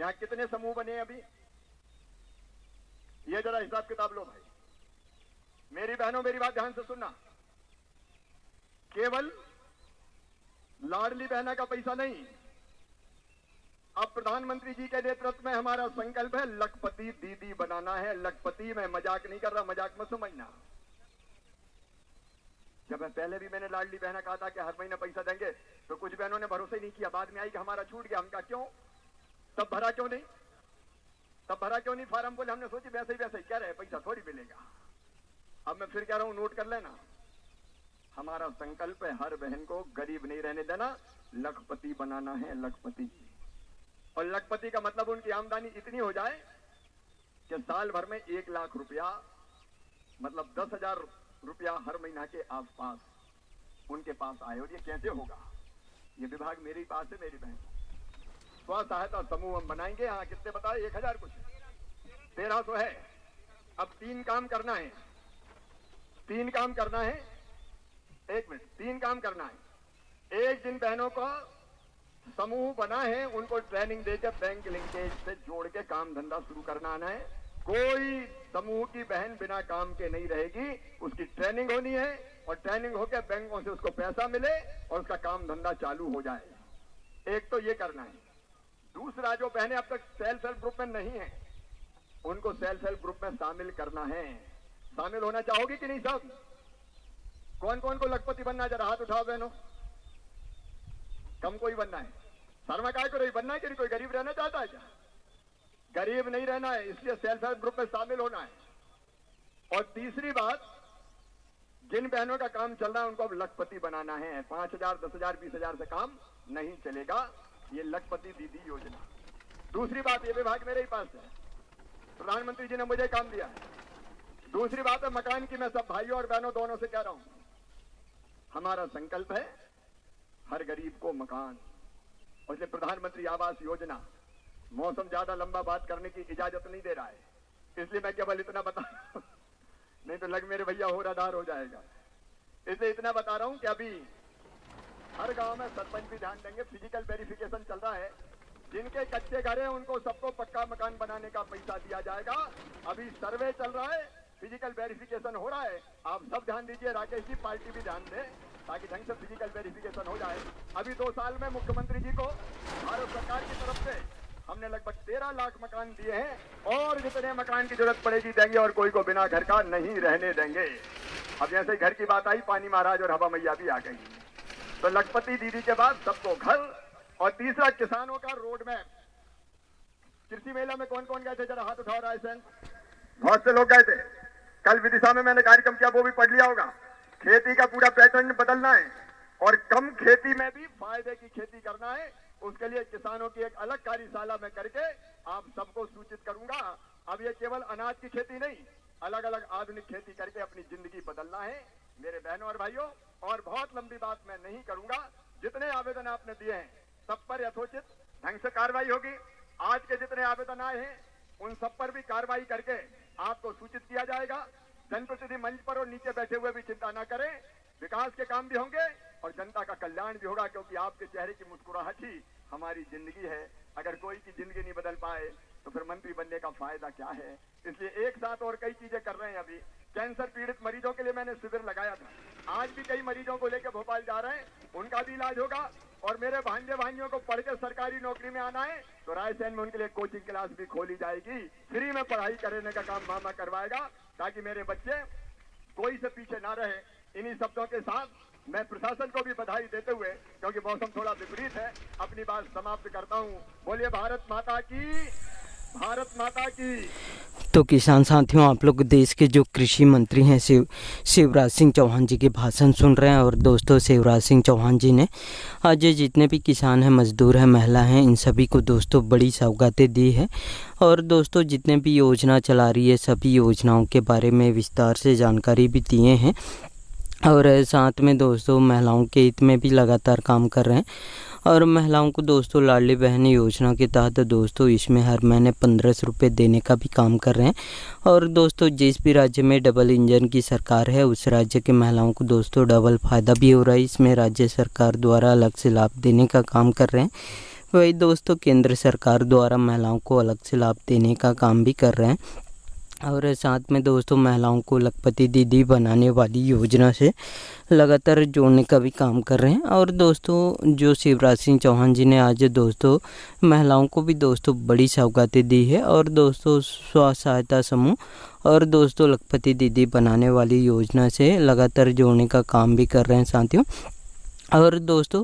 यहाँ कितने समूह बने अभी, ये जरा हिसाब किताब लो भाई। मेरी बहनों, मेरी बात ध्यान से सुनना, केवल लाडली बहना का पैसा नहीं, अब प्रधानमंत्री जी के नेतृत्व में हमारा संकल्प है लखपति दीदी बनाना है। लखपति, मैं मजाक नहीं कर रहा, मजाक मत समझना। जब पहले भी मैंने लाडली बहना कहा था कि हर महीने पैसा देंगे, तो कुछ बहनों ने भरोसा ही नहीं किया। बाद में आई कि हमारा छूट गया। हम कहा क्यों, तब भरा क्यों नहीं, तब भरा क्यों नहीं फार्म? बोले हमने सोची वैसे ही कह रहे पैसा थोड़ी मिलेगा। अब मैं फिर कह रहा हूं, नोट कर लेना, हमारा संकल्प है हर बहन को गरीब नहीं रहने देना, लखपति बनाना है, लखपति। और लखपति का मतलब उनकी आमदनी इतनी हो जाए कि साल भर में 1 लाख रुपया, मतलब 10,000 रुपया हर महीना के आसपास उनके पास आए। और ये कैसे होगा? ये विभाग मेरे पास है, मेरी बहन। स्व सहायता समूह हम बनाएंगे। हाँ, कितने बताए? 1000 कुछ 1300 है। अब 3 काम करना है, 3 काम करना है। 1 मिनट, 3 काम करना है। एक, जिन बहनों का समूह बना है उनको ट्रेनिंग देकर बैंक लिंकेज से जोड़ के काम धंधा शुरू करना आना है। कोई समूह की बहन बिना काम के नहीं रहेगी, उसकी ट्रेनिंग होनी है और ट्रेनिंग होकर बैंकों से उसको पैसा मिले और उसका काम धंधा चालू हो जाए। एक तो ये करना है। दूसरा, जो बहनें अब तक सेल्फ हेल्प ग्रुप में नहीं है उनको सेल्फ हेल्प ग्रुप में शामिल करना है। शामिल होना चाहोगी कि नहीं सब? कौन कौन को लखपति बनना है, जरा हाथ उठाओ बहनों। कम कोई बनना है? शर्मा काय को नहीं बनना है कि कोई गरीब रहना चाहता है क्या? गरीब नहीं रहना है, इसलिए सेल्फ हेल्प ग्रुप में शामिल होना है। और तीसरी बात, जिन बहनों का काम चल रहा है उनको अब लखपति बनाना है। 5,000, 10,000, 20,000 से काम नहीं चलेगा। ये लखपति दीदी योजना। दूसरी बात, ये विभाग मेरे ही पास है, प्रधानमंत्री जी ने मुझे काम दिया है। दूसरी बात है मकान की। मैं सब भाइयों और बहनों दोनों से कह रहा हूं, हमारा संकल्प है हर गरीब को मकान। और इसलिए प्रधानमंत्री आवास योजना, मौसम ज्यादा लंबा बात करने की इजाजत नहीं दे रहा है, इसलिए मैं केवल इतना बता रहा हूं, नहीं तो लग मेरे भैया होरादार हो जाएगा। इसलिए इतना बता रहा हूं कि अभी हर गांव में सरपंच भी ध्यान देंगे, फिजिकल वेरिफिकेशन चल रहा है। जिनके कच्चे घर हैं उनको सबको पक्का मकान बनाने का पैसा दिया जाएगा। अभी सर्वे चल रहा है, फिजिकल वेरिफिकेशन हो रहा है। आप सब ध्यान दीजिए, राकेश जी पार्टी भी ध्यान दे, ताकि ढंग से फिजिकल वेरिफिकेशन हो जाए। अभी 2 साल में मुख्यमंत्री जी को भारत सरकार की तरफ से हमने लगभग 13 लाख मकान दिए हैं और जितने मकान की जरूरत पड़ेगी देंगे और कोई को बिना घर का नहीं रहने देंगे। अब जैसे घर की बात आई, पानी महाराज और हवा मैया भी आ गई। तो लखपति दीदी के बाद सबको घर। और तीसरा, किसानों का रोड मैप। कृषि मेला में कौन कौन गए थे, जरा हाथ उठाओ रायसेन। बहुत से लोग गए थे। कल विदिशा में मैंने कार्यक्रम किया, वो भी पढ़ लिया होगा। खेती का पूरा पैटर्न बदलना है और कम खेती में भी फायदे की खेती करना है। उसके लिए किसानों की एक अलग कार्यशाला में करके आप सबको सूचित करूंगा। अब ये केवल अनाज की खेती नहीं, अलग अलग आधुनिक खेती करके अपनी जिंदगी बदलना है मेरे बहनों और भाइयों। और बहुत लंबी बात मैं नहीं करूंगा, जितने आवेदन आपने दिए हैं सब पर यथोचित ढंग से कार्रवाई होगी। आज के जितने आवेदन आए हैं उन सब पर भी कार्रवाई करके आपको सूचित किया जाएगा। जनप्रतिनिधि मंच पर और नीचे बैठे हुए भी चिंता न करें, विकास के काम भी होंगे और जनता का कल्याण भी होगा, क्योंकि आपके चेहरे की मुस्कुराहट ही हमारी जिंदगी है। अगर कोई की जिंदगी नहीं बदल पाए तो फिर मंत्री बनने का फायदा क्या है? इसलिए एक साथ और कई चीजें कर रहे हैं। अभी कैंसर पीड़ित मरीजों के लिए मैंने शिविर लगाया था। आज भी कई मरीजों को लेकर भोपाल जा रहे हैं, उनका भी इलाज होगा। और मेरे भांजे भाइयों को पढ़ के सरकारी नौकरी में आना है तो रायसेन में उनके लिए कोचिंग क्लास भी खोली जाएगी। फ्री में पढ़ाई करने का काम मामा करवाएगा, ताकि मेरे बच्चे कोई से पीछे ना रहे। इन्हीं शब्दों के साथ मैं प्रशासन को भी बधाई देते हुए, क्योंकि मौसम थोड़ा विपरीत है, अपनी बात समाप्त करता हूं। बोलिए भारत माता की, भारत माता की। तो किसान साथियों, आप लोग देश के जो कृषि मंत्री हैं शिवराज सिंह चौहान जी के भाषण सुन रहे हैं। और दोस्तों, शिवराज सिंह चौहान जी ने आज जितने भी किसान हैं, मजदूर हैं, महिला हैं, इन सभी को दोस्तों बड़ी सौगातें दी है। और दोस्तों, जितने भी योजना चला रही है सभी योजनाओं के बारे में विस्तार से जानकारी भी दिए हैं। और साथ में दोस्तों महिलाओं के हित में भी लगातार काम कर रहे हैं। और महिलाओं को दोस्तों लाडली बहन योजना के तहत दोस्तों इसमें हर महीने 1500 रुपये देने का भी काम कर रहे हैं। और दोस्तों जिस भी राज्य में डबल इंजन की सरकार है उस राज्य के महिलाओं को दोस्तों डबल फ़ायदा भी हो रहा है। इसमें राज्य सरकार द्वारा अलग से लाभ देने का काम कर रहे हैं। वही दोस्तों केंद्र सरकार द्वारा महिलाओं को अलग से लाभ देने का काम भी कर रहे हैं और साथ में दोस्तों महिलाओं को लखपति दीदी बनाने वाली योजना से लगातार जोड़ने का भी काम कर रहे हैं। और दोस्तों जो शिवराज सिंह चौहान जी ने आज दोस्तों महिलाओं को भी दोस्तों बड़ी सौगातें दी है और दोस्तों स्व सहायता समूह और दोस्तों लखपति दीदी बनाने वाली योजना से लगातार जोड़ने का काम भी कर रहे हैं साथियों। और दोस्तों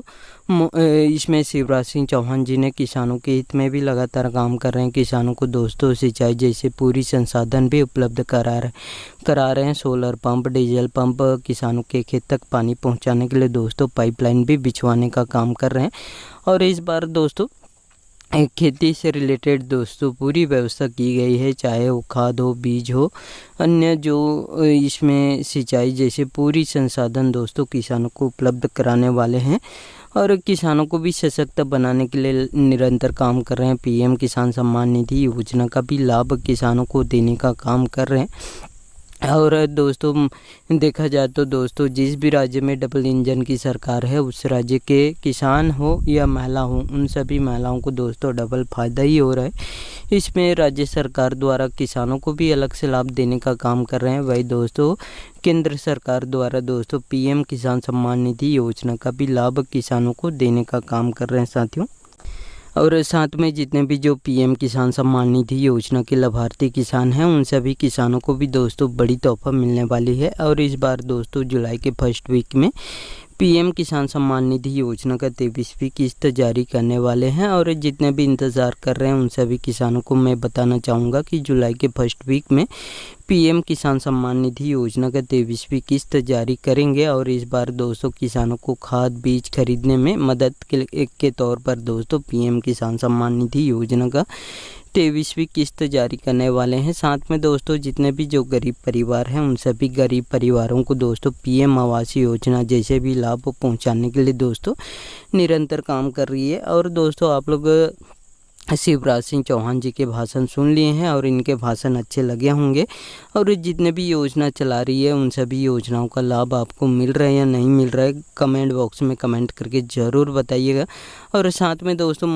इसमें शिवराज सिंह चौहान जी ने किसानों के हित में भी लगातार काम कर रहे हैं। किसानों को दोस्तों सिंचाई जैसे पूरी संसाधन भी उपलब्ध करा रहे हैं। सोलर पंप, डीजल पंप, किसानों के खेत तक पानी पहुंचाने के लिए दोस्तों पाइपलाइन भी बिछवाने का काम कर रहे हैं। और इस बार दोस्तों खेती से रिलेटेड दोस्तों पूरी व्यवस्था की गई है, चाहे वो खाद हो, बीज हो, अन्य जो इसमें सिंचाई जैसे पूरी संसाधन दोस्तों किसानों को उपलब्ध कराने वाले हैं और किसानों को भी सशक्त बनाने के लिए निरंतर काम कर रहे हैं। पीएम किसान सम्मान निधि योजना का भी लाभ किसानों को देने का काम कर रहे हैं। और दोस्तों देखा जाए तो दोस्तों जिस भी राज्य में डबल इंजन की सरकार है उस राज्य के किसान हो या महिला हो उन सभी महिलाओं को दोस्तों डबल फ़ायदा ही हो रहा है। इसमें राज्य सरकार द्वारा किसानों को भी अलग से लाभ देने का काम कर रहे हैं। वही दोस्तों केंद्र सरकार द्वारा दोस्तों पीएम किसान सम्मान निधि योजना का भी लाभ किसानों को देने का काम कर रहे हैं साथियों। और साथ में जितने भी जो पीएम किसान सम्मान निधि योजना के लाभार्थी किसान हैं उन सभी किसानों को भी दोस्तों बड़ी तोहफा मिलने वाली है। और इस बार दोस्तों जुलाई के फर्स्ट वीक में पीएम किसान सम्मान निधि योजना का 23वीं किस्त जारी करने वाले हैं। और जितने भी इंतज़ार कर रहे हैं उन सभी किसानों को मैं बताना चाहूँगा कि जुलाई के फर्स्ट वीक में पीएम किसान सम्मान निधि योजना का 23वीं किस्त जारी करेंगे। और इस बार दोस्तों किसानों को खाद बीज खरीदने में मदद के तौर पर दोस्तों पीएम किसान सम्मान निधि योजना का 23वीं किस्त जारी करने वाले हैं। साथ में दोस्तों जितने भी जो गरीब परिवार हैं उन सभी गरीब परिवारों को दोस्तों पीएम आवास योजना जैसे भी लाभ पहुंचाने के लिए दोस्तों निरंतर काम कर रही है। और दोस्तों आप लोग शिवराज सिंह चौहान जी के भाषण सुन लिए हैं और इनके भाषण अच्छे लगे होंगे। और जितने भी योजना चला रही है उन सभी योजनाओं का लाभ आपको मिल रहा है या नहीं मिल रहा है कमेंट बॉक्स में कमेंट करके ज़रूर बताइएगा। और साथ में दोस्तों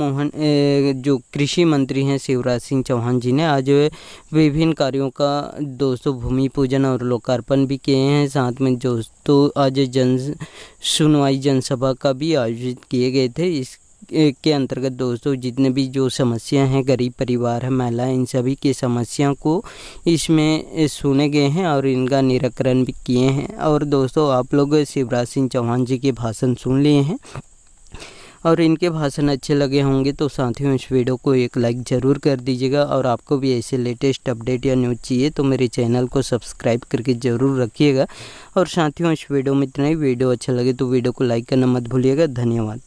जो कृषि मंत्री हैं शिवराज सिंह चौहान जी ने आज विभिन्न कार्यों का दोस्तों भूमि पूजन और लोकार्पण भी किए हैं। साथ में दोस्तों आज सुनवाई जनसभा का भी आयोजित किए गए थे। इस के अंतर्गत दोस्तों जितने भी जो समस्या हैं गरीब परिवार है महिलाएं इन सभी की समस्याओं को इसमें सुने गए हैं और इनका निराकरण भी किए हैं। और दोस्तों आप लोग शिवराज सिंह चौहान जी के भाषण सुन लिए हैं और इनके भाषण अच्छे लगे होंगे तो साथियों इस वीडियो को एक लाइक ज़रूर कर दीजिएगा। और आपको भी ऐसे लेटेस्ट अपडेट या न्यूज़ चाहिए तो मेरे चैनल को सब्सक्राइब करके ज़रूर रखिएगा। और साथियों इस वीडियो में इतना ही। वीडियो अच्छा लगे तो वीडियो को लाइक करना मत भूलिएगा। धन्यवाद।